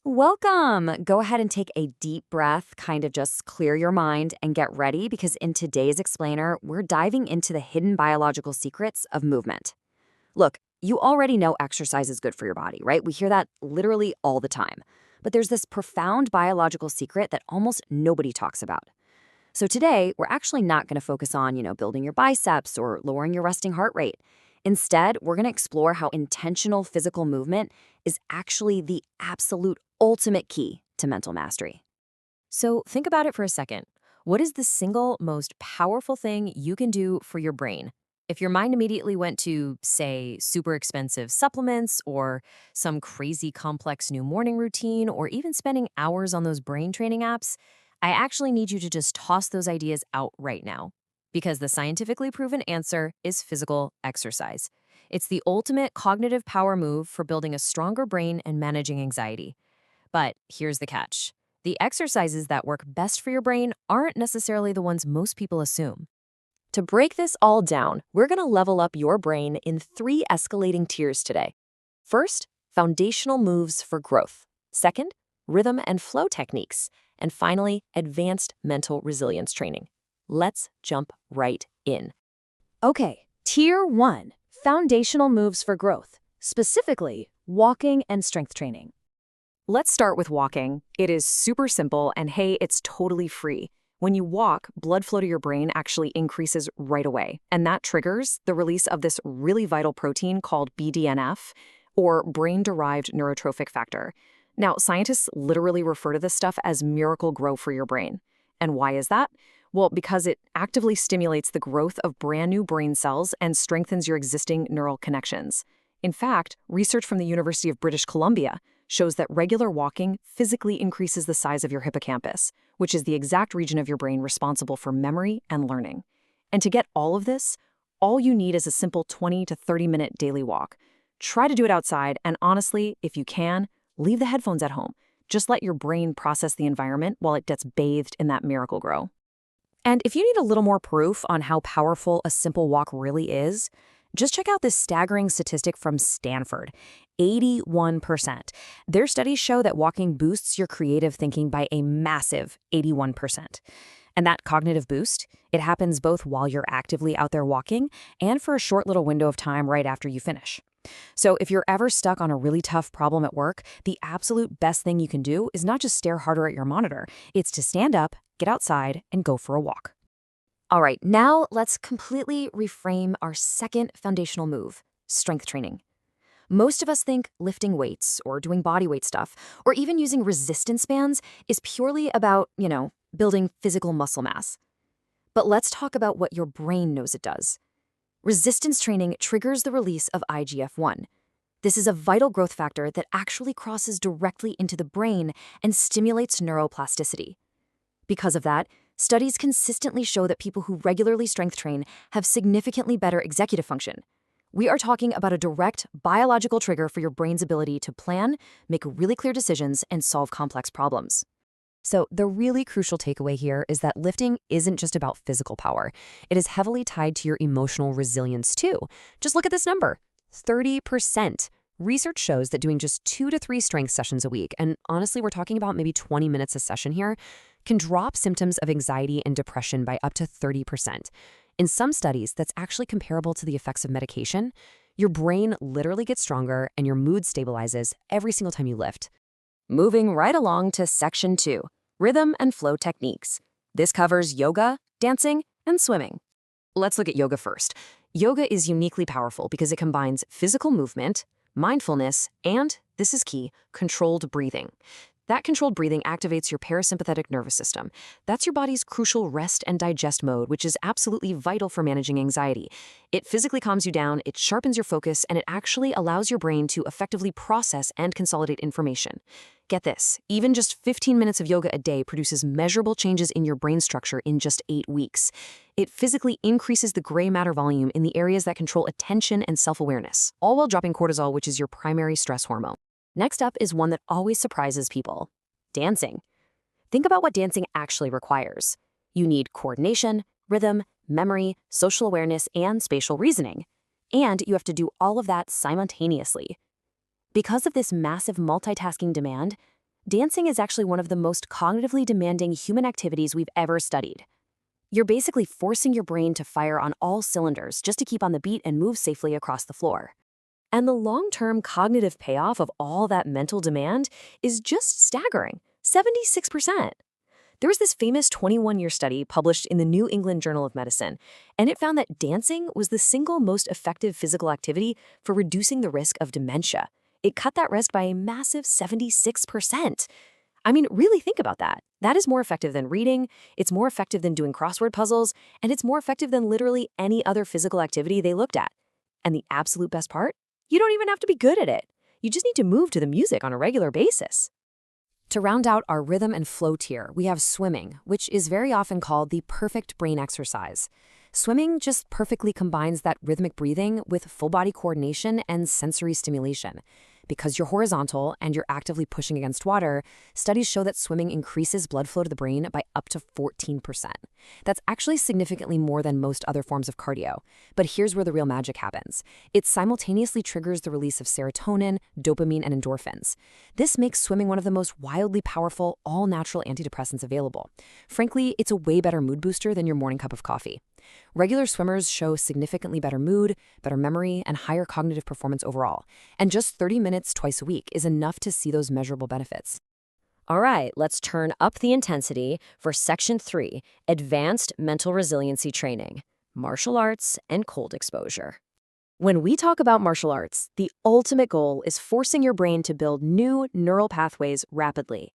Welcome. Go ahead and take a deep breath, kind of just clear your mind and get ready because in today's explainer, we're diving into the hidden biological secrets of movement. Look, you already know exercise is good for your body, right? We hear that literally all the time. But there's this profound biological secret that almost nobody talks about. So today, we're actually not going to focus on, building your biceps or lowering your resting heart rate. Instead, we're going to explore how intentional physical movement is actually the absolute ultimate key to mental mastery. So think about it for a second. What is the single most powerful thing you can do for your brain? If your mind immediately went to, say, super expensive supplements or some crazy complex new morning routine or even spending hours on those brain training apps, I actually need you to just toss those ideas out right now. Because the scientifically proven answer is physical exercise. It's the ultimate cognitive power move for building a stronger brain and managing anxiety. But here's the catch. The exercises that work best for your brain aren't necessarily the ones most people assume. To break this all down, we're going to level up your brain in 3 escalating tiers today. First, foundational moves for growth. Second, rhythm and flow techniques. And finally, advanced mental resilience training. Let's jump right in. Okay, Tier 1, foundational moves for growth, specifically walking and strength training. Let's start with walking. It is super simple, and hey, it's totally free. When you walk, blood flow to your brain actually increases right away, and that triggers the release of this really vital protein called BDNF, or brain-derived neurotrophic factor. Now, scientists literally refer to this stuff as miracle grow for your brain. And why is that? Well, because it actively stimulates the growth of brand new brain cells and strengthens your existing neural connections. In fact, research from the University of British Columbia shows that regular walking physically increases the size of your hippocampus, which is the exact region of your brain responsible for memory and learning. And to get all of this, all you need is a simple 20 to 30-minute daily walk. Try to do it outside, and honestly, if you can, leave the headphones at home. Just let your brain process the environment while it gets bathed in that miracle grow. And if you need a little more proof on how powerful a simple walk really is, just check out this staggering statistic from Stanford, 81%. Their studies show that walking boosts your creative thinking by a massive 81%. And that cognitive boost, it happens both while you're actively out there walking and for a short little window of time right after you finish. So if you're ever stuck on a really tough problem at work, the absolute best thing you can do is not just stare harder at your monitor. It's to stand up, get outside, and go for a walk. All right, now let's completely reframe our second foundational move, strength training. Most of us think lifting weights or doing body weight stuff or even using resistance bands is purely about, building physical muscle mass. But let's talk about what your brain knows it does. Resistance training triggers the release of IGF-1. This is a vital growth factor that actually crosses directly into the brain and stimulates neuroplasticity. Because of that, studies consistently show that people who regularly strength train have significantly better executive function. We are talking about a direct biological trigger for your brain's ability to plan, make really clear decisions, and solve complex problems. So the really crucial takeaway here is that lifting isn't just about physical power. It is heavily tied to your emotional resilience too. Just look at this number, 30%. Research shows that doing just 2 to 3 strength sessions a week, and honestly, we're talking about maybe 20 minutes a session here, can drop symptoms of anxiety and depression by up to 30%. In some studies, that's actually comparable to the effects of medication. Your brain literally gets stronger and your mood stabilizes every single time you lift. Moving right along to section 2, rhythm and flow techniques. This covers yoga, dancing, and swimming. Let's look at yoga first. Yoga is uniquely powerful because it combines physical movement, mindfulness, and, this is key, controlled breathing. That controlled breathing activates your parasympathetic nervous system. That's your body's crucial rest and digest mode, which is absolutely vital for managing anxiety. It physically calms you down, it sharpens your focus, and it actually allows your brain to effectively process and consolidate information. Get this, even just 15 minutes of yoga a day produces measurable changes in your brain structure in just 8 weeks. It physically increases the gray matter volume in the areas that control attention and self-awareness, all while dropping cortisol, which is your primary stress hormone. Next up is one that always surprises people, dancing. Think about what dancing actually requires. You need coordination, rhythm, memory, social awareness, and spatial reasoning. And you have to do all of that simultaneously. Because of this massive multitasking demand, dancing is actually one of the most cognitively demanding human activities we've ever studied. You're basically forcing your brain to fire on all cylinders just to keep on the beat and move safely across the floor. And the long-term cognitive payoff of all that mental demand is just staggering, 76%. There was this famous 21-year study published in the New England Journal of Medicine, and it found that dancing was the single most effective physical activity for reducing the risk of dementia. It cut that risk by a massive 76%. I mean, really think about that. That is more effective than reading, it's more effective than doing crossword puzzles, and it's more effective than literally any other physical activity they looked at. And the absolute best part? You don't even have to be good at it. You just need to move to the music on a regular basis. To round out our rhythm and flow tier, we have swimming, which is very often called the perfect brain exercise. Swimming just perfectly combines that rhythmic breathing with full body coordination and sensory stimulation. Because you're horizontal and you're actively pushing against water, studies show that swimming increases blood flow to the brain by up to 14%. That's actually significantly more than most other forms of cardio. But here's where the real magic happens. It simultaneously triggers the release of serotonin, dopamine, and endorphins. This makes swimming one of the most wildly powerful, all-natural antidepressants available. Frankly, it's a way better mood booster than your morning cup of coffee. Regular swimmers show significantly better mood, better memory, and higher cognitive performance overall. And just 30 minutes twice a week is enough to see those measurable benefits. All right, let's turn up the intensity for Section 3, Advanced Mental Resiliency Training, Martial Arts and Cold Exposure. When we talk about martial arts, the ultimate goal is forcing your brain to build new neural pathways rapidly.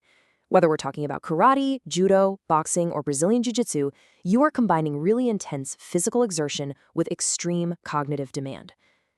Whether we're talking about karate, judo, boxing, or Brazilian jiu-jitsu, you are combining really intense physical exertion with extreme cognitive demand.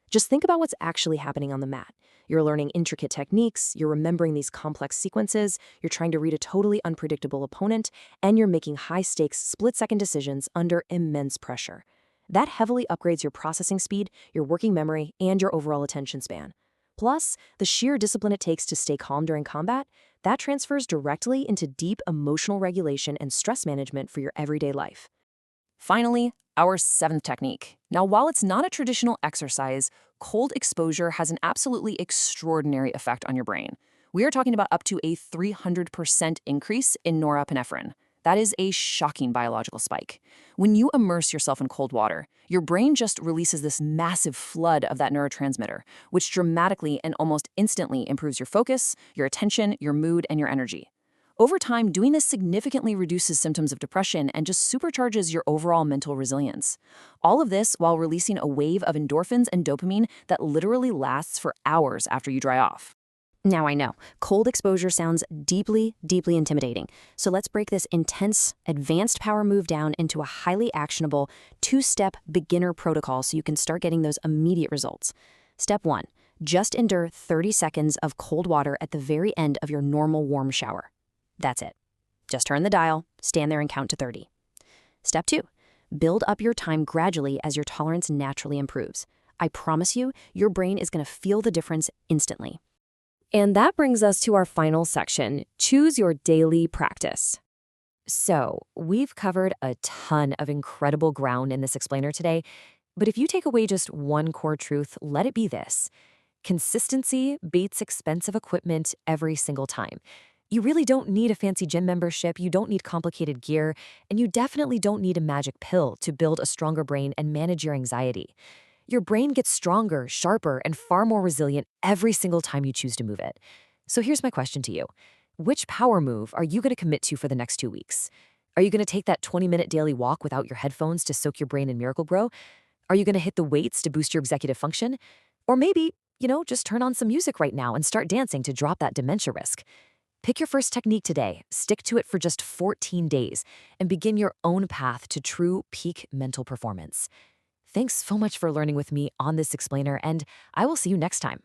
Just think about what's actually happening on the mat. You're learning intricate techniques, you're remembering these complex sequences, you're trying to read a totally unpredictable opponent, and you're making high-stakes, split-second decisions under immense pressure. That heavily upgrades your processing speed, your working memory, and your overall attention span. Plus, the sheer discipline it takes to stay calm during combat, that transfers directly into deep emotional regulation and stress management for your everyday life. Finally, our 7th technique. Now, while it's not a traditional exercise, cold exposure has an absolutely extraordinary effect on your brain. We are talking about up to a 300% increase in norepinephrine. That is a shocking biological spike. When you immerse yourself in cold water, your brain just releases this massive flood of that neurotransmitter, which dramatically and almost instantly improves your focus, your attention, your mood, and your energy. Over time, doing this significantly reduces symptoms of depression and just supercharges your overall mental resilience. All of this while releasing a wave of endorphins and dopamine that literally lasts for hours after you dry off. Now I know, cold exposure sounds deeply, deeply intimidating. So let's break this intense, advanced power move down into a highly actionable, 2-step beginner protocol so you can start getting those immediate results. Step 1, just endure 30 seconds of cold water at the very end of your normal warm shower. That's it. Just turn the dial, stand there and count to 30. Step 2, build up your time gradually as your tolerance naturally improves. I promise you, your brain is going to feel the difference instantly. And that brings us to our final section, choose your daily practice. So, we've covered a ton of incredible ground in this explainer today, but if you take away just one core truth, let it be this. Consistency beats expensive equipment every single time. You really don't need a fancy gym membership, you don't need complicated gear, and you definitely don't need a magic pill to build a stronger brain and manage your anxiety. Your brain gets stronger, sharper, and far more resilient every single time you choose to move it. So here's my question to you. Which power move are you going to commit to for the next 2 weeks? Are you going to take that 20-minute daily walk without your headphones to soak your brain in Miracle-Gro? Are you going to hit the weights to boost your executive function? Or maybe, just turn on some music right now and start dancing to drop that dementia risk. Pick your first technique today, stick to it for just 14 days, and begin your own path to true peak mental performance. Thanks so much for learning with me on this explainer, and I will see you next time.